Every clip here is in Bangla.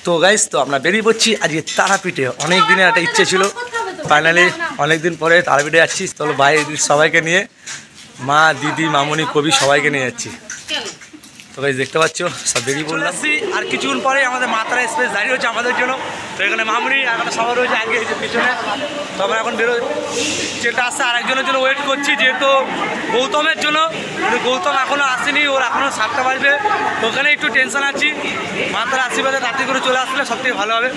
তো গাইস তো আমরা বেরিয়ে পড়ছি আজকে তারাপীঠে। অনেক দিনের একটা ইচ্ছে ছিল, ফাইনালি অনেক দিন পরে তারাপীঠে যাচ্ছি। তো ভাই সবাইকে নিয়ে, মা, দিদি, মামুনি, কবি সবাইকে নিয়ে যাচ্ছি। তো গাইস দেখতে পাচ্ছ সব বেরিয়ে পড়লাম। আর কিছুক্ষণ পরে আমাদের মা তারা এক্সপ্রেস দাঁড়িয়ে হচ্ছে আমাদের জন্য। তো এখানে মামুনি আর একটা সবার রয়েছে আগে এই যে পিছনে। তো আমরা এখন বেরো যেটা আসছে আর একজনের জন্য ওয়েট করছি, যেহেতু গৌতমের জন্য। কিন্তু গৌতম এখনও আসেনি, ওর এখনও 7টা বাজবে। তো ওখানে একটু টেনশন আছি। মা তারা আশীর্বাদে রাত্রি করে চলে আসলে সব থেকে ভালো হবে।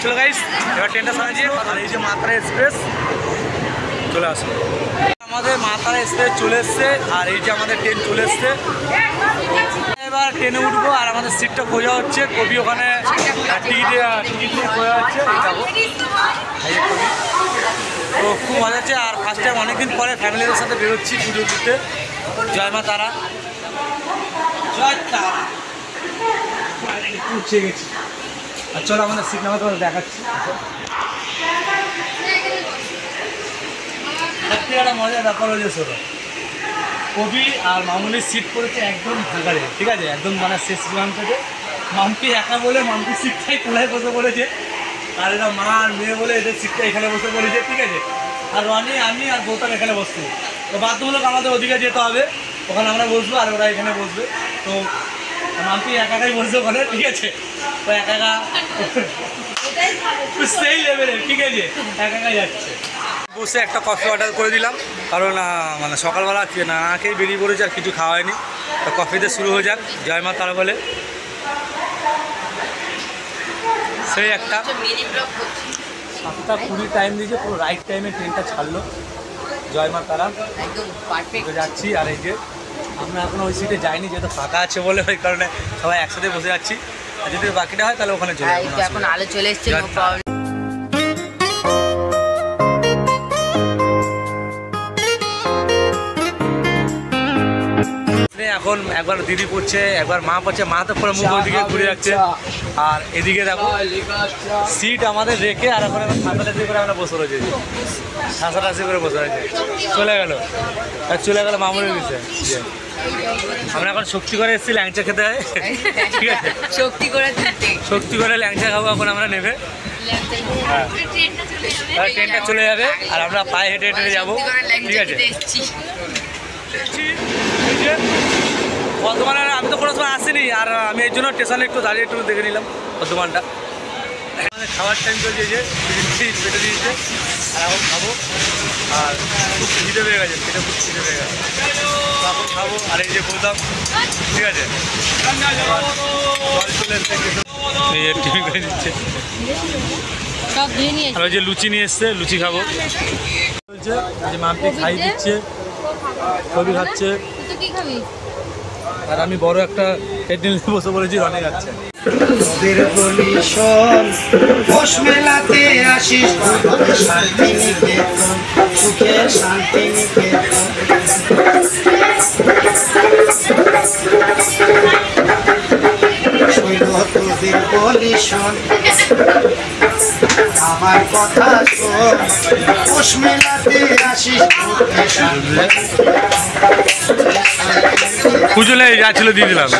চলো গাইস এবার ট্রেনটা সাজিয়ে, আর এই যে মা তারা এক্সপ্রেস চলে আসলো। আমাদের মা তারা এক্সপ্রেস চলে এসছে, আর এই যে আমাদের ট্রেন চলে এসছে। এবার ট্রেনে উঠবো, আর আমাদের সিটটা খোঁজা হচ্ছে। কবি ওখানে টিকিট নিয়ে খোঁজা হচ্ছে। তো খুব মজা হচ্ছে। আর ফার্স্ট টাইম অনেকদিন পরে ফ্যামিলিদের সাথে বেরোচ্ছি পুজো দিতে। জয় মা তারা, জয় তারা। উঠে গেছি, আর চলো আমাদের সিট নাম্বার তোমাদের দেখাচ্ছি। একটা মজার ব্যাপার হয়েছে শোনো, কবি আর মামুনির সিট পড়েছে একদম ফাঁকারে, ঠিক আছে, একদম মানে শেষ প্রান্ততে। মামকে একা বলে মামকির সিটটাই কোলায় বসে পড়েছে, আর এরা মা আর মেয়ে বলে এদের সিটটা এখানে বসে পড়েছে, ঠিক আছে। আর রনি, আমি আর গৌতম এখানে বসছি। তো বাধ্যমূলক আমাদের ওদিকে যেতে হবে, ওখানে আমরা বসবো আর ওরা এখানে বসবে। তো মামকি একাই বসবে ওখানে, ঠিক আছে। তো একা সেই লেভেলে, ঠিক আছে, একাই যাচ্ছে। বসে একটা কফি অর্ডার করে দিলাম, কারণ মানে সকালবেলা না খেয়ে বেরিয়ে পড়েছে, আর কিছু খাওয়া হয়নি। তো কফিতে শুরু হয়ে যাক জয় মা তারা বলে। সেই একটা 7:20 টাইম দিয়েছে, পুরো রাইট টাইমে ট্রেনটা ছাড়লো। জয় মা তারা যাচ্ছি। আর এই যে আমরা এখনো ওই সিটে যাইনি, যেহেতু ফাঁকা আছে বলে, ওই কারণে সবাই একসাথে বসে যাচ্ছি। আর যদি বাকিটা হয় তাহলে ওখানে চলে যাবো। এখন আলো চলে এসছে। এখন একবার দিদি পড়ছে, একবার মা পড়ছে। মা তো পুরো মুখ ওইদিকে ঘুরে যাচ্ছে। আর এদিকে দেখো সিট আমাদের রেখে, আর এখন ঠাসাটাসি করে আমরা বসে রয়েছি, ঠাসাটাসি করে বসে রয়েছে। চলে গেল মামুনের বিষয়ে। আমরা এখন শক্তি করে এসেছি ল্যাংচা খেতে হয়, ঠিক আছে, শক্তি করে ল্যাংচা খাবো এখন আমরা নেবে। হ্যাঁ, ট্রেনটা চলে যাবে, আর আমরা পায়ে হেঁটে হেঁটে যাবো, ঠিক আছে। বর্ধমানে আমি তো কোনো সময় আসিনি, আর আমি এই জন্য স্টেশনে একটু দাঁড়িয়ে একটু দেখে নিলাম বর্ধমানটা। আমাদের খাওয়ার টাইম চলছে, যে পেটে দিয়েছে, আর এখন খাবো। আর খুব খিদে পেয়ে গেছে, পেটে খুব খিদে পেয়ে গেছে, এখন খাবো। আর এই যে বলতাম, ঠিক আছে, টিফিন করে দিচ্ছে। আর ওই যে লুচি নিয়ে এসছে, লুচি খাবো বলছে। যে মামকে খাইয়ে দিচ্ছে, কবি খাচ্ছে, আর আমি বড় একটা হেডেল বসে বলেছি, রনে যাচ্ছে। মেলাতে আসিস শান্তি নিকেতন, সুখের শান্তি নিকেতন। তোদের বলি শোন, আমার কথা শোন, পৌষ মেলাতে আসিস পুজো লেগে যাচ্ছিল, দিয়ে দিলাম।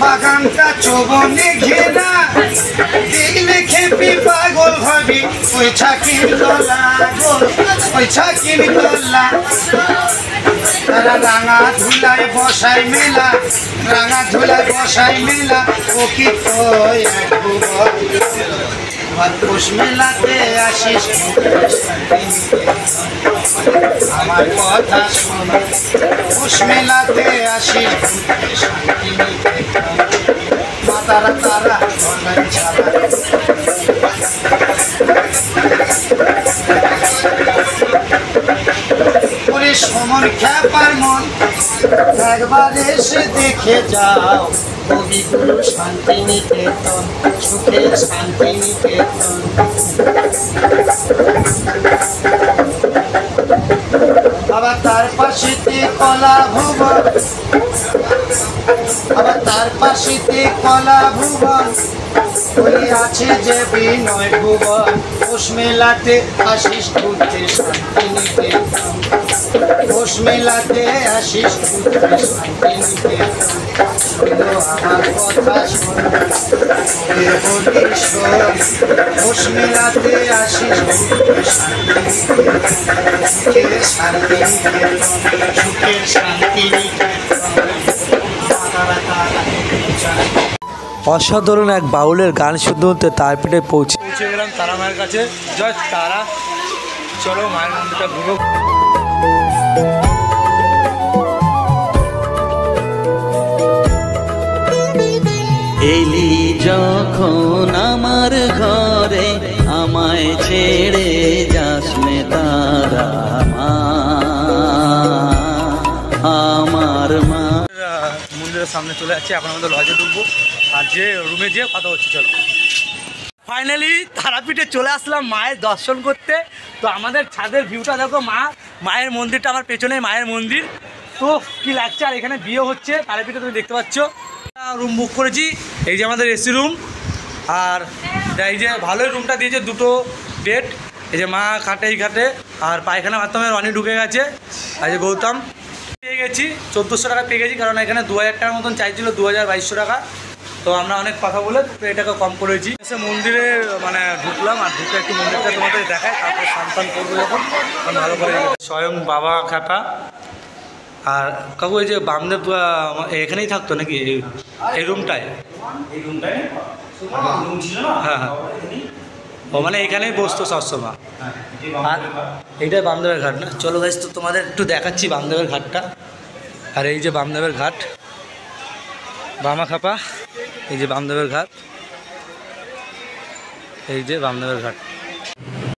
বাগানটা চবনে ঘেরা, দেখলে খেপি পাগল ভাবি, পয়সা কিনতলা পয়সা কিনতলা। তারা রাঙা ধুলায় বসাই মেলা, রাঙা ধুলায় বসাই মেলা। ও কি পৌষ মেলাতে আসিস, আমার কথা শোন, পৌষ মেলাতে আসিস শান্তি নিকেতন। মা তারা তারা ছাড়া সমন খ্যাপার মন, একবার এসে দেখে যাও কবিগুরু শান্তি নিকেতন, সুখের শান্তি নিকেতন। আবার তার পাশেতে কলা ভুবন, আবার তার পাশেতে কলা ভুবন, ওই আছে যে বিনয় ভুবন। পৌষ মেলাতে আসিস ঘুরতে শান্তিনিকেতন, পৌষ মেলাতে আসিস ঘুরতে শান্তিনিকেতন। শোনো আমার কথা শোন, বলিস শোন, পৌষ মেলাতে আসিস ঘুরতে শান্তিনিকেতন, সুখের শান্তিনিকেতন, সুখের শান্তিনিকেতন। অসাধারণ এক বাউলের গান শুনতে শুনতে তারাপীঠে পৌঁছে গেলাম তারা মায়ের কাছে। জয় তারা, চলো মায়ের মন্দিরটা ঘুরো। এলি যখন আমার ঘরে, আমায় ছেড়ে যাস নে তারা মা, আমার মা। মন্দিরের সামনে চলে যাচ্ছি, এখন আমাদের লজে ঢুকবো আর যে রুমে যেয়ে কথা হচ্ছে। চলো ফাইনালি তারাপীঠে চলে আসলাম মায়ের দর্শন করতে। তো আমাদের ছাদের ভিউটা দেখো, মায়ের মন্দিরটা আমার পেছনে, মায়ের মন্দির। তো কি লাগছে, আর এখানে বিয়ে হচ্ছে তারাপীঠে, তুমি দেখতে পাচ্ছ। রুম বুক করেছি, এই যে আমাদের এসি রুম। আর এই যে ভালোই রুমটা দিয়েছে, দুটো বেড। এই যে মা খাটে, এই খাটে। আর পায়খানা মাধ্যমে রনি ঢুকে গেছে, আর যে গৌতম পেয়ে গেছি 1400 টাকা পেয়ে গেছি, কারণ এখানে 2000 টাকার মতন চাইছিল, 2200 টাকা। তো আমরা অনেক কথা বলে এটাকে কম করেছি। এসে মন্দিরে মানে ঢুকলাম, আর ঢুকে একটু মন্দিরটা তোমাদের দেখায়, তারপরে সন্তান করবো যখন ভালো করে। স্বয়ং বাবা খাতা। আর কাকু এই যে বামদেব এখানেই থাকতো নাকি এই রুমটায়? হ্যাঁ হ্যাঁ, ও মানে এখানেই বসতো সবসময়। আর এইটাই বামদেবের ঘাট না? চলো গাইস, তো তোমাদের একটু দেখাচ্ছি বামদেবের ঘাটটা। আর এই যে বামদেবের ঘাট, বামা খাপা, এই যে বামদেবের ঘাট, এই যে বামদেবের ঘাট।